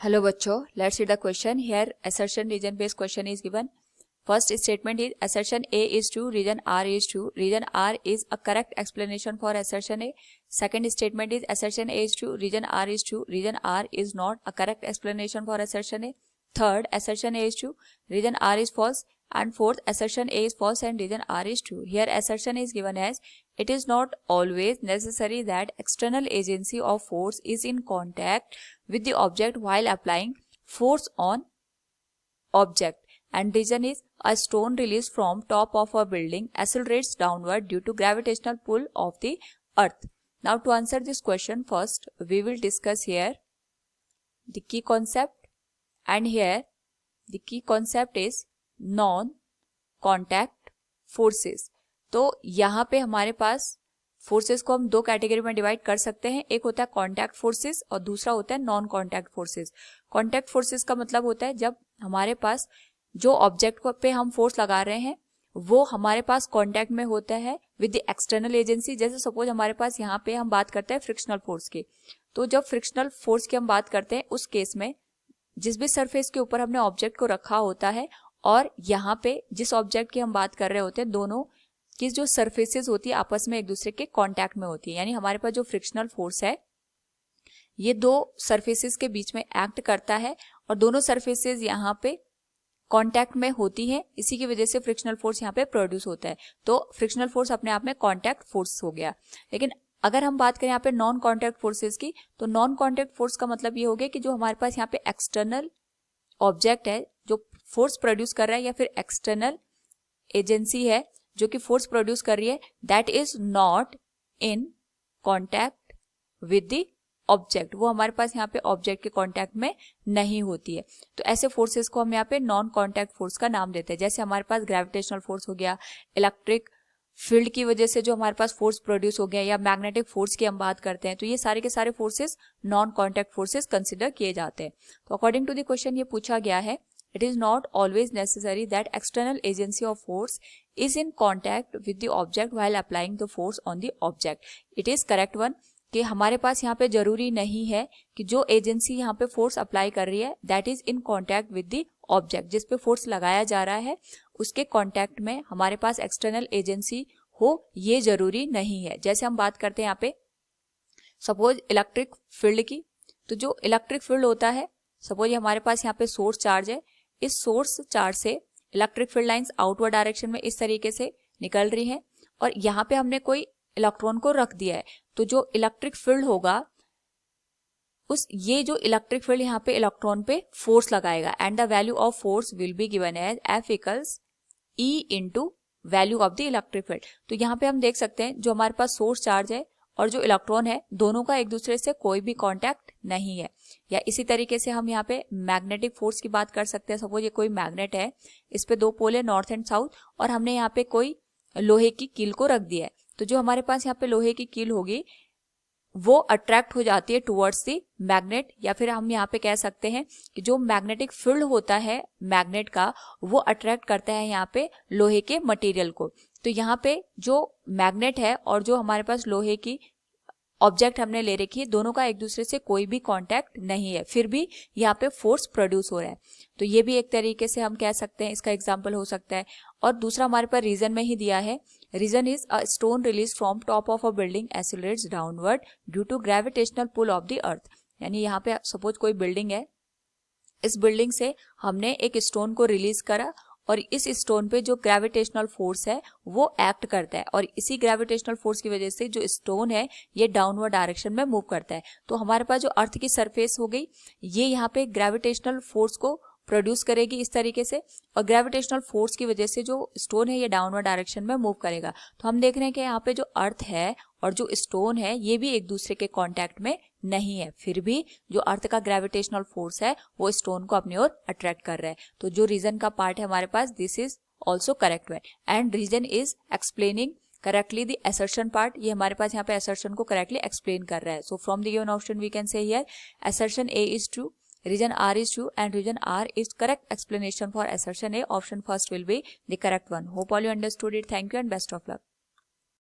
Hello बच्चों, let's read the question. Here assertion region based question is given. First statement is assertion A is true, reason R is true. Reason R is a correct explanation for assertion A. Second statement is assertion A is true, reason R is true. Reason R is not a correct explanation for assertion A. Third, assertion A is true, reason R is false. And fourth, assertion A is false and reason R is true. Here assertion is given as it is not always necessary that external agency of force is in contact with the object while applying force on object. And reason is a stone released from top of a building accelerates downward due to gravitational pull of the earth. Now to answer this question, first we will discuss here the key concept, and here the key concept is non contact forces. तो यहाँ पे हमारे पास forces को हम दो category में divide कर सकते हैं. एक होता है कॉन्टैक्ट फोर्सेस और दूसरा होता है non contact forces. Contact forces का मतलब होता है जब हमारे पास जो ऑब्जेक्ट पे हम फोर्स लगा रहे हैं वो हमारे पास कॉन्टैक्ट में होता है विद द एक्सटर्नल एजेंसी. जैसे सपोज हमारे पास यहाँ पे हम बात करते हैं फ्रिक्शनल फोर्स की. तो जब फ्रिक्शनल फोर्स की हम बात करते हैं उस केस में जिस भी सरफेस के ऊपर हमने ऑब्जेक्ट को रखा होता है और यहाँ पे जिस ऑब्जेक्ट की हम बात कर रहे होते हैं दोनों की जो सरफेसेस होती है आपस में एक दूसरे के कांटेक्ट में होती है. यानी हमारे पास जो फ्रिक्शनल फोर्स है ये दो सरफेसेस के बीच में एक्ट करता है और दोनों सरफेसेस यहाँ पे कांटेक्ट में होती है. इसी की वजह से फ्रिक्शनल फोर्स यहाँ पे प्रोड्यूस होता है. तो फ्रिक्शनल फोर्स अपने आप में कांटेक्ट फोर्स हो गया. लेकिन अगर हम बात करें यहाँ पे नॉन कांटेक्ट फोर्सेस की, तो नॉन कांटेक्ट फोर्स का मतलब ये हो गया कि जो हमारे पास यहाँ पे एक्सटर्नल ऑब्जेक्ट है जो फोर्स प्रोड्यूस कर रहा है या फिर एक्सटर्नल एजेंसी है जो कि फोर्स प्रोड्यूस कर रही है, that is not in contact with the object. वो हमारे पास यहाँ पे ऑब्जेक्ट के कांटेक्ट में नहीं होती है. तो ऐसे फोर्सेस को हम यहाँ पे नॉन कांटेक्ट फोर्स का नाम देते हैं. जैसे हमारे पास ग्रेविटेशनल फोर्स हो गया, इलेक्ट्रिक फील्ड की वजह से जो हमारे पास फोर्स प्रोड्यूस हो गया, या मैग्नेटिक फोर्स की हम बात करते हैं, तो ये सारे के सारे forces non contact forces consider किए जाते हैं. तो अकॉर्डिंग टू द क्वेश्चन ये पूछा गया है, it is not always necessary that external agency of force is in contact with the object while applying the force on the object. It is correct one कि हमारे पास यहाँ पे जरूरी नहीं है कि जो एजेंसी यहाँ पे फोर्स अप्लाई कर रही है that is in contact with the object. जिस पे फोर्स लगाया जा रहा है उसके कॉन्टैक्ट में हमारे पास एक्सटर्नल एजेंसी हो, ये जरूरी नहीं है. जैसे हम बात करते हैं यहाँ पे सपोज इलेक्ट्रिक फील्ड की, तो जो इलेक्ट्रिक फील्ड होता है, सपोज हमारे पास यहाँ पे सोर्स चार्ज है, इस सोर्स चार्ज से electric field lines outward direction में इस तरीके से निकल रही हैं और यहाँ पे हमने कोई इलेक्ट्रॉन को रख दिया है. तो जो इलेक्ट्रिक फील्ड होगा ये जो इलेक्ट्रिक फील्ड यहाँ पे इलेक्ट्रॉन पे फोर्स लगाएगा and the value of force will be given as F equals E into value of the electric field. तो यहाँ पे हम देख सकते हैं जो हमारे पास सोर्स चार्ज है और जो इलेक्ट्रॉन है दोनों का एक दूसरे से कोई भी कांटेक्ट नहीं है. या इसी तरीके से हम यहाँ पे मैग्नेटिक फोर्स की बात कर सकते हैं. सपोज ये कोई मैग्नेट है, इस पे दो पोल है नॉर्थ एंड साउथ, और हमने यहाँ पे कोई लोहे की कील को रख दिया है. तो जो हमारे पास यहाँ पे लोहे की कील होगी वो अट्रैक्ट हो जाती है टुवर्ड्स द मैग्नेट, या फिर हम यहाँ पे कह सकते हैं कि जो मैग्नेटिक फील्ड होता है मैग्नेट का वो अट्रैक्ट करता है यहाँ पे लोहे के मटेरियल को. तो यहाँ पे जो मैग्नेट है और जो हमारे पास लोहे की ऑब्जेक्ट हमने ले रखी है दोनों का एक दूसरे से कोई भी कांटेक्ट नहीं है, फिर भी यहाँ पे फोर्स प्रोड्यूस हो रहा है. तो ये भी एक तरीके से हम कह सकते हैं, इसका एग्जांपल हो सकता है. और दूसरा हमारे पास रीजन में ही दिया है, reason is a stone release from top of a building accelerates downward due to gravitational pull of the earth. यानी यहाँ पे सपोज कोई बिल्डिंग है, इस बिल्डिंग से हमने एक स्टोन को रिलीज करा और इस स्टोन पे जो ग्रेविटेशनल फोर्स है वो एक्ट करता है और इसी ग्रेविटेशनल फोर्स की वजह से जो स्टोन है ये डाउनवर्ड डायरेक्शन में मूव करता है. तो हमारे पास जो अर्थ की सरफेस हो गई ये यहाँ पे ग्रेविटेशनल फोर्स को प्रोड्यूस करेगी इस तरीके से, और ग्रेविटेशनल फोर्स की वजह से जो स्टोन है ये डाउनवर्ड डायरेक्शन में मूव करेगा. तो हम देख रहे हैं कि यहाँ पे जो अर्थ है और जो स्टोन है ये भी एक दूसरे के कांटेक्ट में नहीं है, फिर भी जो अर्थ का ग्रेविटेशनल फोर्स है वो स्टोन को अपनी ओर अट्रैक्ट कर रहा है. तो जो रीजन का पार्ट है हमारे पास, this is also correct one, and reason is explaining correctly the assertion part. ये हमारे पास यहाँ पे असर्शन को करेक्टली एक्सप्लेन कर रहा है. So from the given option we can say here assertion A is true, reason R is true, and reason R is correct explanation for assertion A. Option first will be the correct one. Hope all you understood it. Thank you and best of luck.